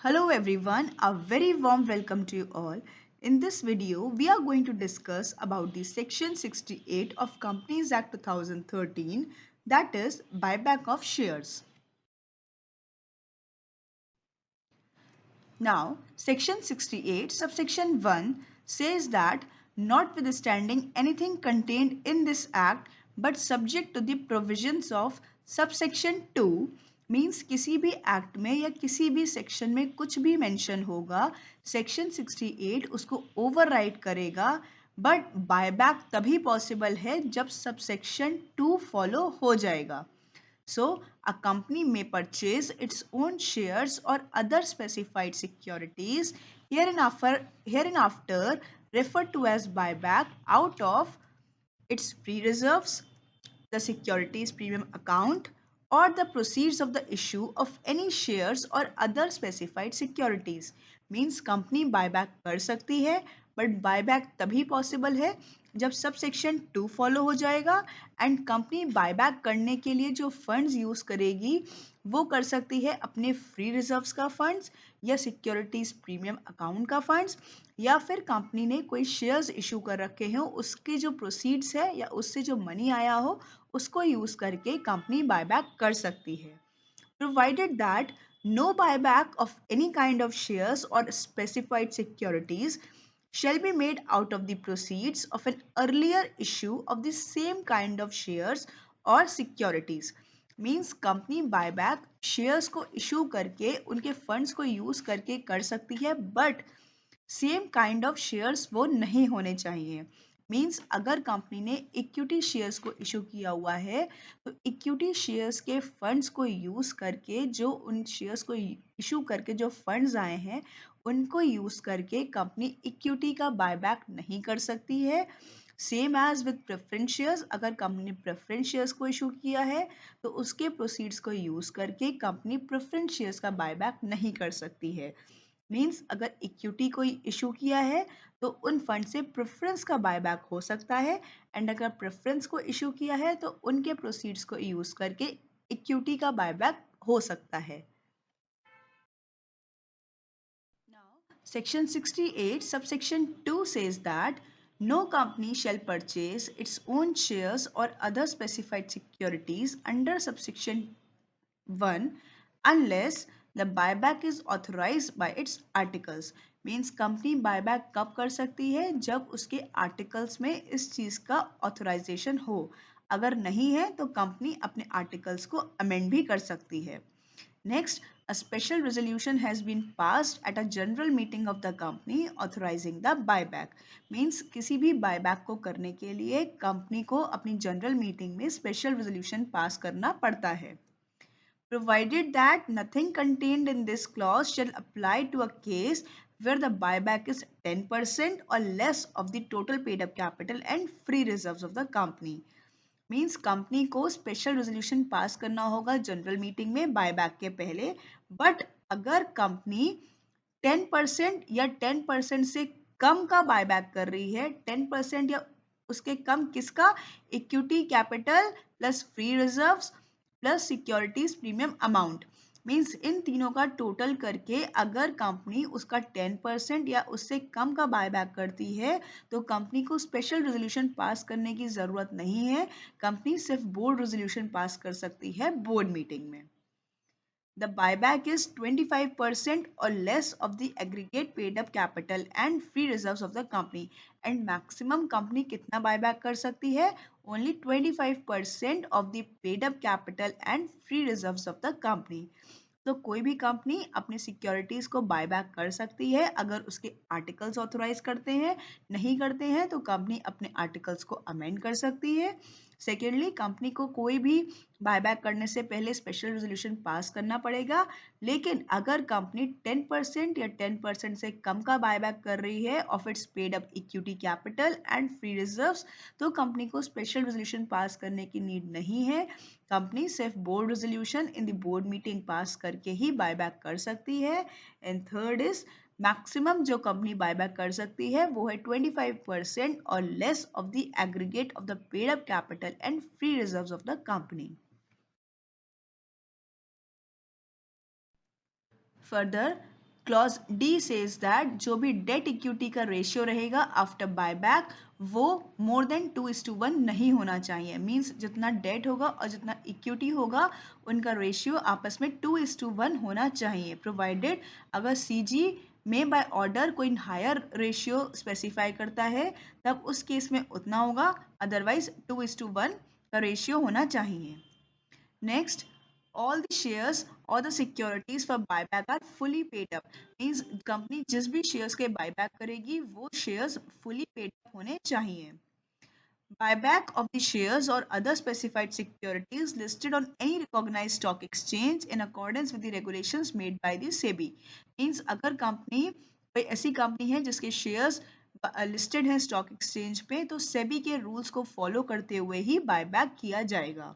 Hello everyone, a very warm welcome to you all. In this video, we are going to discuss about the Section 68 of Companies Act 2013, that is buyback of shares. Now, Section 68, subsection 1 says that notwithstanding anything contained in this act but subject to the provisions of subsection 2 means किसी भी act में या किसी भी section में कुछ भी mention होगा सेक्शन 68 उसको ओवरराइड करेगा बट बायबैक तभी पॉसिबल है जब सबसेक्शन 2 फॉलो हो जाएगा. So, a company may purchase its own shares or other specified securities hereinafter referred to as buyback out of its free reserves, the securities premium account, or the proceeds of the issue of any shares or other specified securities. Means company buyback कर सकती है but buyback तभी possible है जब sub section 2 follow हो जाएगा and company buyback करने के लिए जो फंड्स यूज करेगी वो कर सकती है अपने फ्री रिजर्व्स का फंड्स या सिक्योरिटीज प्रीमियम अकाउंट का फंड्स या फिर कंपनी ने कोई शेयर्स इशू कर रखे हो उसके जो प्रोसीड्स है या उससे जो मनी आया हो उसको यूज करके कंपनी बायबैक कर सकती है. Provided that no buyback of any kind of shares or specified securities shall be made out of the proceeds of an earlier issue of the same kind of shares or securities. Means company buyback shares को issue करके उनके funds को use करके कर सकती है but same kind of shares वो नहीं होने चाहिए. मीन्स अगर कंपनी ने इक्विटी शेयर्स को इशू किया हुआ है तो इक्विटी शेयर्स के फंड्स को यूज करके जो उन शेयर्स को इशू करके जो फंड्स आए हैं उनको यूज करके कंपनी इक्विटी का बायबैक नहीं कर सकती है. Same as with preference shares, अगर कंपनी ने प्रेफरेंस शेयर्स को इशू किया है तो उसके प्रोसीड्स को यूज करके कंपनी प्रेफरेंस शेयर्स का बायबैक नहीं कर सकती है. मीन्स अगर इक्विटी कोई इशू किया है तो उन फंड से प्रेफरेंस का बायबैक हो सकता है एंड अगर प्रेफरेंस को इशू किया है तो उनके प्रोसीड्स को यूज करके इक्विटी का बायबैक हो सकता है. Section 68 subsection 2 says that no company shall purchase its own shares or other specified securities under subsection 1 unless the buyback is authorized by its articles. Means company buyback कब कर सकती है जब उसके आर्टिकल्स में इस चीज का ऑथराइजेशन हो. अगर नहीं है तो कंपनी अपने आर्टिकल्स को अमेंड भी कर सकती है. Next, a special resolution has been passed at a general meeting of the company authorizing the buyback. Means किसी भी buyback को करने के लिए कंपनी को अपनी जनरल मीटिंग में स्पेशल रेजोल्यूशन पास करना पड़ता है. Provided that nothing contained in this clause shall apply to a case where the buyback is 10% or less of the total paid up capital and free reserves of the company. Means company को special resolution पास करना होगा general meeting में buyback के पहले. But अगर company 10% या 10% से कम का बायबैक कर रही है, 10% या उसके कम किसका, equity capital plus free reserves plus securities premium amount. Means in तीनों का टोटल करके अगर कंपनी उसका 10% या उससे कम का बायबैक करती है तो कंपनी को स्पेशल रेजोल्यूशन पास करने की ज़रूरत नहीं है. कंपनी सिर्फ बोर्ड रेजोल्यूशन पास कर सकती है बोर्ड मीटिंग में. The buyback is 25% or less of the aggregate paid up capital and free reserves of the company. And maximum company कितना buyback कर सकती है? Only 25% of the paid up capital and free reserves of the company. तो कोई भी company अपने securities को buyback कर सकती है अगर उसके आर्टिकल्स ऑथोराइज करते हैं. नहीं करते हैं तो कंपनी अपने आर्टिकल्स को अमेंड कर सकती है. सेकेंडली, कंपनी को कोई भी बायबैक करने से पहले स्पेशल रेजोल्यूशन पास करना पड़ेगा. लेकिन अगर कंपनी 10% या 10% से कम का बायबैक कर रही है of its paid up equity capital and free reserves तो कंपनी को स्पेशल रेजोल्यूशन पास करने की नीड नहीं है. कंपनी सिर्फ board resolution in the board meeting pass करके ही बायबैक कर सकती है. एंड थर्ड इज मैक्सिमम जो कंपनी बायबैक कर सकती है वो है 25% और less of the aggregate of the paid up capital and free reserves of the company. Further, clause D says that जो भी डेट इक्विटी का रेशियो रहेगा आफ्टर बायबैक वो मोर देन 2:1 नहीं होना चाहिए। मीन्स जितना डेट होगा और जितना इक्विटी होगा उनका रेशियो आपस में 2:1 होना चाहिए, प्रोवाइडेड अगर सीजी में बाय ऑर्डर कोई हायर रेशियो स्पेसिफाई करता है तब उस केस में उतना होगा, अदरवाइज 2:1 का रेशियो होना चाहिए। Next, all the shares or the securities for buyback are fully paid up. Means company जिस भी shares के buyback करेगी वो shares fully paid up होने चाहिए। Buyback of the shares or other specified securities listed on any recognized stock exchange in accordance with the regulations made by the SEBI. Means अगर company कोई ऐसी company है जिसके shares listed हैं stock exchange पे तो SEBI के rules को follow करते हुए ही buyback किया जाएगा।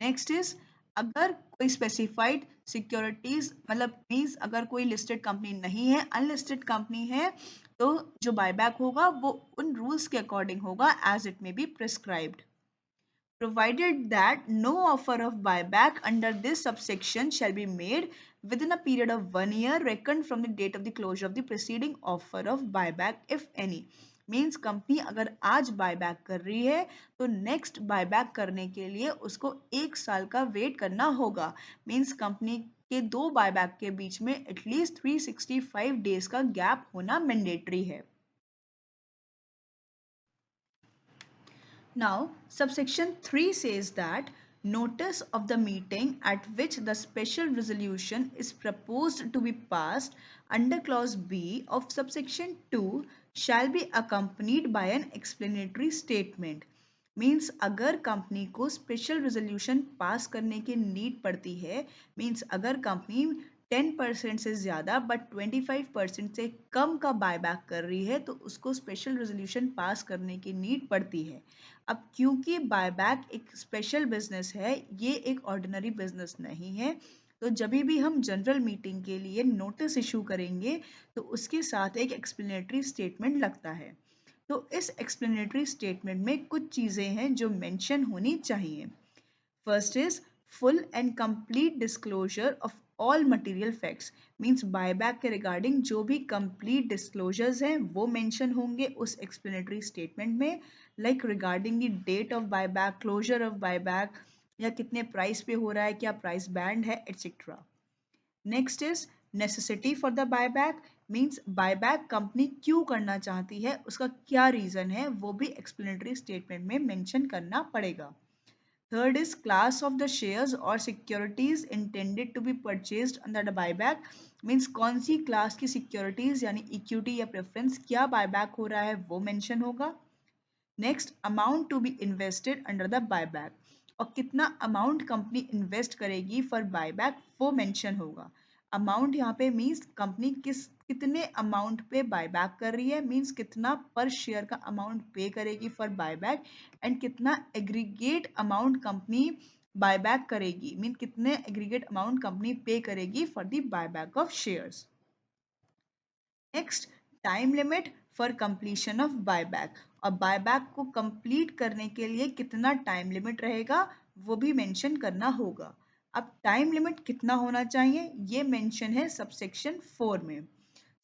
नेक्स्ट इज अगर कोई स्पेसिफाइड सिक्योरिटीज मतलब मीन्स अगर कोई लिस्टेड कंपनी नहीं है, अनलिस्टेड कंपनी है, तो जो बायबैक होगा वो उन रूल्स के अकॉर्डिंग होगा as it may be prescribed. Provided that no offer of buyback under this subsection shall be made within a period of 1 year reckoned from the date of the closure of the preceding offer of buyback if any. Means company अगर आज buyback कर रही है तो next buyback करने के लिए उसको 1 साल का वेट करना होगा। मीन्स कंपनी के दो बायबैक के बीच में एटलीस्ट 365 डेज का गैप होना मैंडेटरी है। Now, subsection 3 says that notice of the meeting at which the special resolution is proposed to be passed under clause B of subsection 2 shall be accompanied by an explanatory statement. Means अगर company को special resolution pass करने की need पड़ती है, means अगर company 10% से ज़्यादा but 25% से कम का बायबैक कर रही है तो उसको स्पेशल रेजोल्यूशन पास करने की नीड पड़ती है। अब क्योंकि बायबैक एक स्पेशल बिजनेस है, ये एक ऑर्डिनरी बिजनेस नहीं है, तो जब भी हम जनरल मीटिंग के लिए नोटिस इशू करेंगे तो उसके साथ एक एक्सप्लेनेटरी स्टेटमेंट लगता है। तो इस एक्सप्लेनेटरी स्टेटमेंट में कुछ चीज़ें हैं जो मेंशन होनी चाहिए। First is full and complete disclosure of all material facts. Means buyback के रिगार्डिंग जो भी कंप्लीट डिस्क्लोजर्स हैं वो मेंशन होंगे उस एक्सप्लेनेटरी स्टेटमेंट में, like regarding the date of buyback, closure of buyback, या कितने प्राइस पे हो रहा है, क्या प्राइस बैंड है, etcetera. Next is necessity for the buyback. Means buyback company क्यों करना चाहती है, उसका क्या रीजन है, वो भी एक्सप्लेनेटरी स्टेटमेंट में मेंशन करना पड़ेगा। Third is class of the shares or securities intended to be purchased under the buyback. Means कौन सी क्लास की सिक्योरिटीज यानी इक्विटी या प्रेफरेंस क्या बायबैक हो रहा है वो मेंशन होगा। Next amount to be invested under the buyback, और कितना अमाउंट कंपनी इन्वेस्ट करेगी फॉर बायबैक वो मेंशन होगा। अमाउंट यहाँ पे मीन्स कंपनी कितने अमाउंट पे बायबैक कर रही है, मीन्स कितना पर शेयर का अमाउंट पे करेगी फॉर बायबैक, एंड कितना एग्रीगेट अमाउंट कंपनी बायबैक करेगी, मीन कितने एग्रीगेट अमाउंट कंपनी पे करेगी for the buyback of shares. Next time limit for completion of buyback, और बायबैक को कंप्लीट करने के लिए कितना टाइम लिमिट रहेगा वो भी मेंशन करना होगा। अब टाइम लिमिट कितना होना चाहिए ये मेंशन है सबसेक्शन 4 में।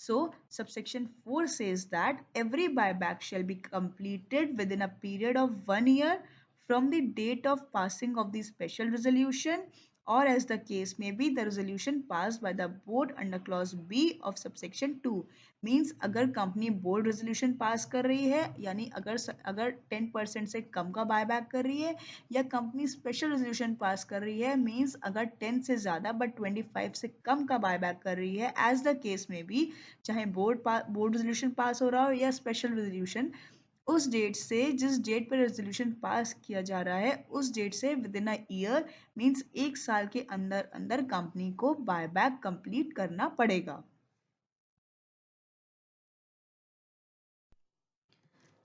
So, subsection 4 says that every buyback shall be completed within a period of 1 year from the date of passing of the special resolution, or as the case may be the resolution passed by the board under clause B of subsection 2. Means अगर company board resolution pass कर रही है, यानी अगर 10% से कम का buyback कर रही है, या कंपनी स्पेशल रेजोल्यूशन पास कर रही है, मीन्स अगर 10 से ज़्यादा बट 25 से कम का बायबैक कर रही है, एज द केस में भी, चाहे बोर्ड रेजोल्यूशन पास हो रहा हो या स्पेशल रेजोल्यूशन, उस डेट से जिस डेट पर रेजोल्यूशन पास किया जा रहा है उस डेट से with in a year, means 1 साल के अंदर अंदर कंपनी को बायबैक कंप्लीट करना पड़ेगा।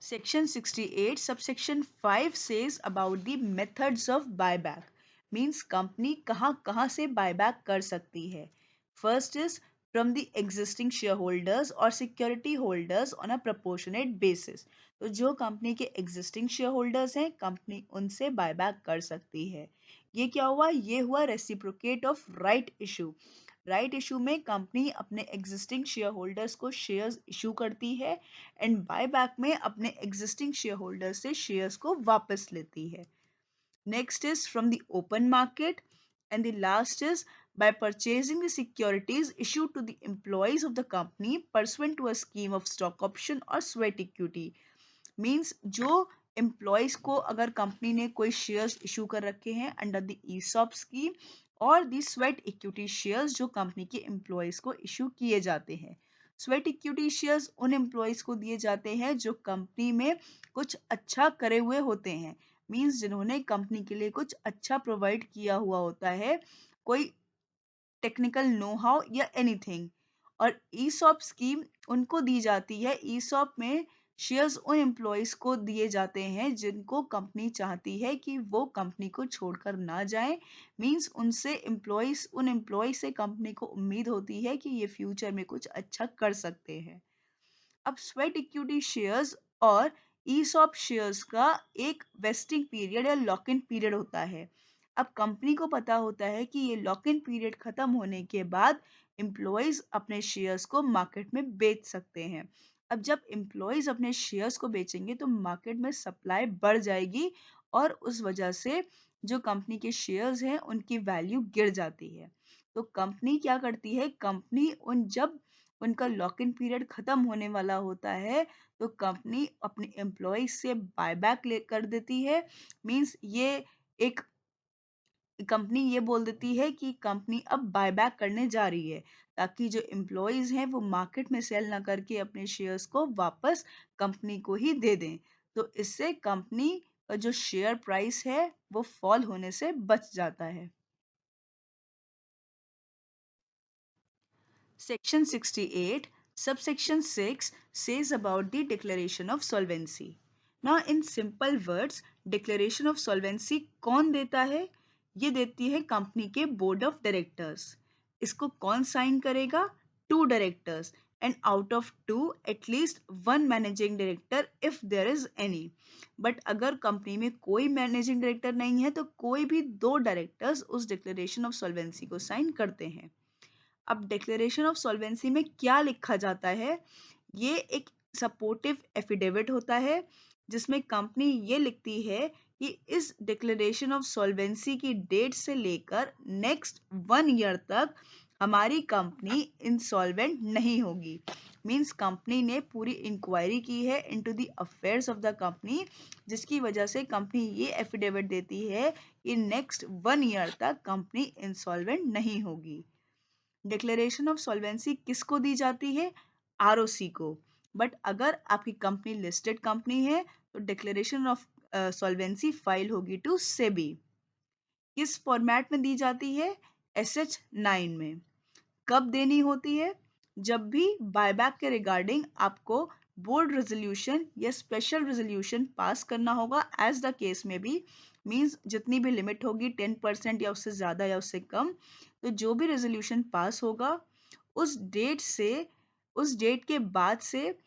Section 68 subsection 5 says about the methods of buyback. Means company कहाँ कहाँ से buyback कर सकती है। First is from the existing shareholders or security holders on a proportionate basis. तो जो कंपनी के existing shareholders हैं कंपनी उनसे buyback कर सकती है। ये क्या हुआ, ये हुआ reciprocate of right issue। Right issue में कंपनी अपने एग्जिस्टिंग शेयर होल्डर्स को शेयर्स इशू करती है एंड बाय बैक में अपने एग्जिस्टिंग शेयर होल्डर्स से शेयर्स को वापस लेती है. Next is from the open market, and the last is by purchasing the securities issued to the employees of the company pursuant to a scheme of stock option or sweat equity. Means जो employees को अगर company ने कोई shares issue कर रखे हैं under the ESOP scheme और दी sweat equity shares जो कंपनी के एम्प्लॉयज को इशू किए जाते हैं. स्वेट इक्विटी शेयर्स उन एम्प्लॉयज को दिए जाते हैं जो कंपनी में कुछ अच्छा करे हुए होते हैं. मीन्स जिन्होंने कंपनी के लिए कुछ अच्छा प्रोवाइड किया हुआ होता है, कोई टेक्निकल नो हाउ या एनीथिंग. और ईसॉप स्कीम उनको दी जाती है. ईसॉप में शेयर्स उन एम्प्लॉयज को दिए जाते हैं जिनको कंपनी चाहती है कि वो कंपनी को छोड़कर ना जाएं. मींस उनसे एम्प्लॉयज उन एम्प्लॉयज से कंपनी को उम्मीद होती है कि ये फ्यूचर में कुछ अच्छा कर सकते हैं. अब स्वेट इक्विटी शेयर्स और ईसॉप शेयर्स का एक वेस्टिंग पीरियड या लॉक इन पीरियड होता है. अब कंपनी को पता होता है कि ये लॉक इन पीरियड खत्म होने के बाद एम्प्लॉयज अपने शेयर्स को मार्केट में बेच सकते हैं. अब जब एम्प्लॉयज अपने शेयर्स को बेचेंगे तो मार्केट में सप्लाई बढ़ जाएगी और उस वजह से जो कंपनी के शेयर्स हैं उनकी वैल्यू गिर जाती है. तो कंपनी क्या करती है, कंपनी जब उनका लॉक इन पीरियड खत्म होने वाला होता है तो कंपनी अपने एम्प्लॉय से बायबैक कर देती है. मींस ये एक कंपनी ये बोल देती है कि कंपनी अब बायबैक करने जा रही है ताकि जो एम्प्लॉयज हैं वो मार्केट में सेल ना करके अपने शेयर्स को वापस कंपनी को ही दे दें. तो इससे कंपनी का जो शेयर प्राइस है वो फॉल होने से बच जाता है. Section 68, subsection 6 says about the declaration of solvency. Now in simple words, declaration of solvency कौन देता है? ये देती है कंपनी के बोर्ड ऑफ डायरेक्टर्स. इसको कौन साइन करेगा? 2 directors and out of 2 at least 1 managing director if there is any. But अगर कंपनी में कोई मैनेजिंग डायरेक्टर नहीं है तो कोई भी 2 डायरेक्टर्स उस डिक्लेरेशन ऑफ सॉल्वेंसी को साइन करते हैं. अब डिक्लेरेशन ऑफ सॉल्वेंसी में क्या लिखा जाता है? ये एक सपोर्टिव एफिडेविट होता है जिसमें कंपनी ये लिखती है कि इस डिक्लेरेशन ऑफ सॉल्वेंसी की डेट से लेकर नेक्स्ट 1 ईयर तक हमारी कंपनी इंसॉल्वेंट नहीं होगी. मींस कंपनी ने पूरी इंक्वायरी की है into the affairs of the company, जिसकी वजह से कंपनी ये एफिडेविट देती है कि नेक्स्ट 1 ईयर तक कंपनी इंसॉल्वेंट नहीं होगी. डिक्लेरेशन ऑफ सॉल्वेंसी किसको दी जाती है? आरओसी को. बट अगर आपकी कंपनी लिस्टेड कंपनी है तो डिक्लेरेशन ऑफ सॉल्वेंसी फाइल होगी टू सेबी. किस फॉर्मेट में दी जाती है? SH9 में. कब देनी होती है? जब भी बायबैक के रिगार्डिंग आपको बोर्ड रेजोल्यूशन या स्पेशल रेजोल्यूशन पास करना होगा एज द केस में भी. मींस जितनी भी लिमिट होगी 10% या उससे ज़्यादा या उससे कम, तो जो भी रेजोल्यूशन पास होगा उस डेट के बाद से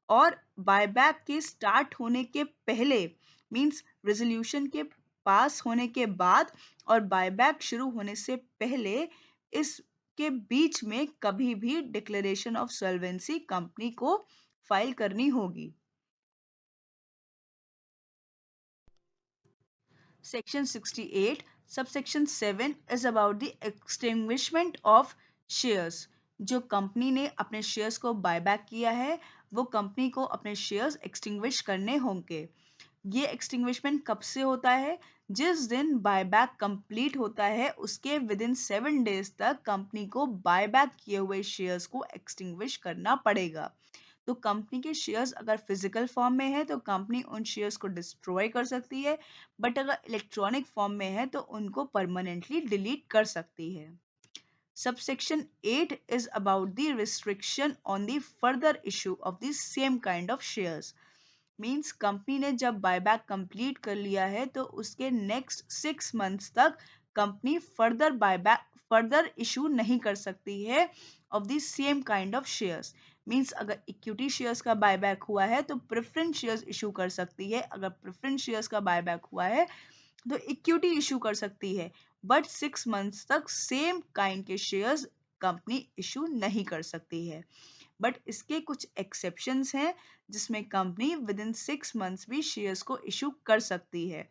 और बायबैक के स्टार्ट होने के पहले, मींस रेजोल्यूशन के पास होने के बाद और बायबैक शुरू होने से पहले, इस के बीच में कभी भी डिक्लेरेशन ऑफ सॉल्वेंसी कंपनी को फाइल करनी होगी. Section 68, subsection 7 is about the extinguishment of shares. जो कंपनी ने अपने शेयर्स को बायबैक किया है वो कंपनी को अपने शेयर्स एक्सटिंग्विश करने होंगे. ये एक्सटिंग्विशमेंट कब से होता है? जिस दिन बायबैक कंप्लीट होता है उसके विद इन 7 डेज तक कंपनी को बायबैक किए हुए शेयर्स को एक्सटिंग्विश करना पड़ेगा. तो कंपनी के शेयर्स अगर फिजिकल फॉर्म में है तो कंपनी उन शेयर्स को डिस्ट्रॉय कर सकती है, बट अगर इलेक्ट्रॉनिक फॉर्म में है तो उनको परमानेंटली डिलीट कर सकती है. Subsection 8 is about the restriction on the further issue of the same kind of shares. Means company ने जब बायबैक कंप्लीट कर लिया है तो उसके नेक्स्ट 6 मंथ्स तक कंपनी फर्दर इशू नहीं कर सकती है of the same kind of shares. Means अगर इक्विटी शेयर्स का बायबैक हुआ है तो प्रेफरेंस शेयर्स इशू कर सकती है. अगर प्रेफरेंस शेयर्स का बायबैक हुआ है तो इक्विटी इशू कर सकती है. बट 6 मंथ्स तक सेम काइंड के शेयर्स कंपनी इशू नहीं कर सकती है। बट इसके कुछ एक्सेप्शंस हैं जिसमें कंपनी विद इन 6 मंथ्स भी शेयर्स को इशू कर सकती है।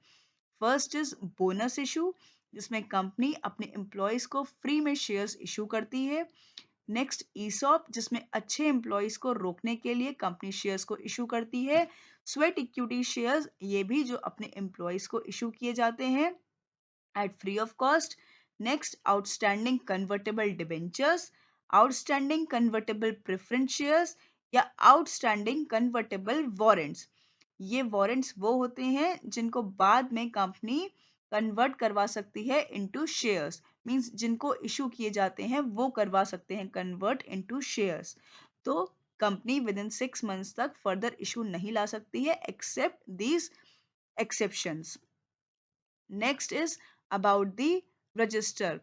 फर्स्ट इज बोनस इशू, जिसमें कंपनी अपने एम्प्लॉयज को फ्री में शेयर्स इशू करती है। नेक्स्ट ईसॉप, जिसमें अच्छे एम्प्लॉयज को रोकने के लिए कंपनी शेयर्स को इशू करती है। स्वेट इक्विटी शेयर्स, ये भी जो अपने एम्प्लॉयज को इशू किए जाते हैं at free of cost. Next, outstanding convertible debentures, outstanding convertible preference shares या outstanding convertible warrants. ये वारंट्स वो होते हैं जिनको बाद में कंपनी कन्वर्ट करवा सकती है इनटू शेयर्स, मींस जिनको इशू किए जाते हैं वो करवा सकते हैं कन्वर्ट इनटू शेयर्स। तो कंपनी विद इन 6 मंथ्स तक फर्दर इशू नहीं ला सकती है except these exceptions. Next is about the register.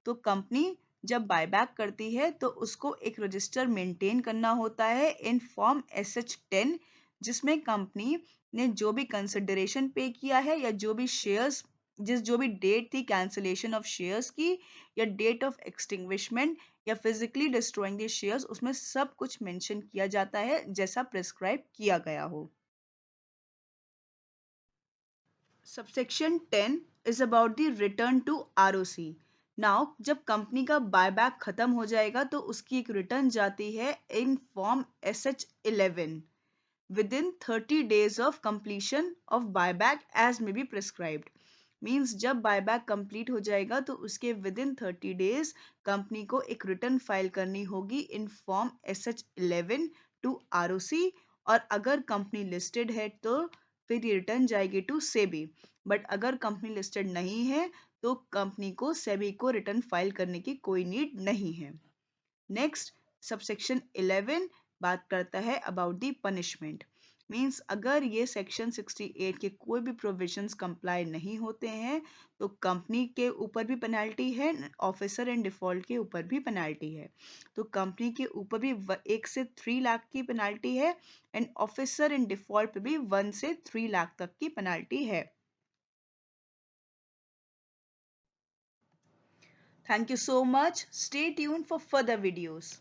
तो कंपनी जब बायबैक करती है तो उसको एक रजिस्टर मेंटेन करना होता है इन फॉर्म SH10, जिसमें कंपनी ने जो भी कंसिडरेशन पे किया है या जो भी शेयर्स जो भी डेट थी कैंसिलेशन ऑफ शेयर्स की या डेट ऑफ एक्सटिंग्विशमेंट या फिजिकली डिस्ट्रॉइंग द शेयर्स, उसमें सब कुछ मेंशन किया जाता है जैसा प्रिस्क्राइब किया गया हो। Subsection 10 is about the return to ROC. Now, जब कंपनी का बायबैक खत्म हो जाएगा तो उसकी एक रिटर्न जाती है in form SH11 within 30 days of completion of buyback as may be prescribed. Means जब बायबैक कंप्लीट हो जाएगा तो उसके विद इन 30 डेज कंपनी को एक रिटर्न फाइल करनी होगी in form SH11 to ROC, और अगर कंपनी लिस्टेड है तो फिर ये रिटर्न जाएगी टू सेबी। बट अगर कंपनी लिस्टेड नहीं है तो कंपनी को सेबी को रिटर्न फाइल करने की कोई नीड नहीं है। नेक्स्ट, सबसेक्शन 11 बात करता है अबाउट द पनिशमेंट। मीन्स अगर ये सेक्शन 68 के कोई भी प्रोविजंस कंप्लाई नहीं होते हैं तो कंपनी के ऊपर भी पेनल्टी है, ऑफिसर इन डिफॉल्ट के ऊपर भी पेनल्टी है। तो कंपनी के ऊपर भी 1 से 3 लाख की पेनल्टी है एंड ऑफिसर इन डिफॉल्ट पे भी 1 से 3 लाख तक की पेनल्टी है। Thank you so much, stay tuned for further videos.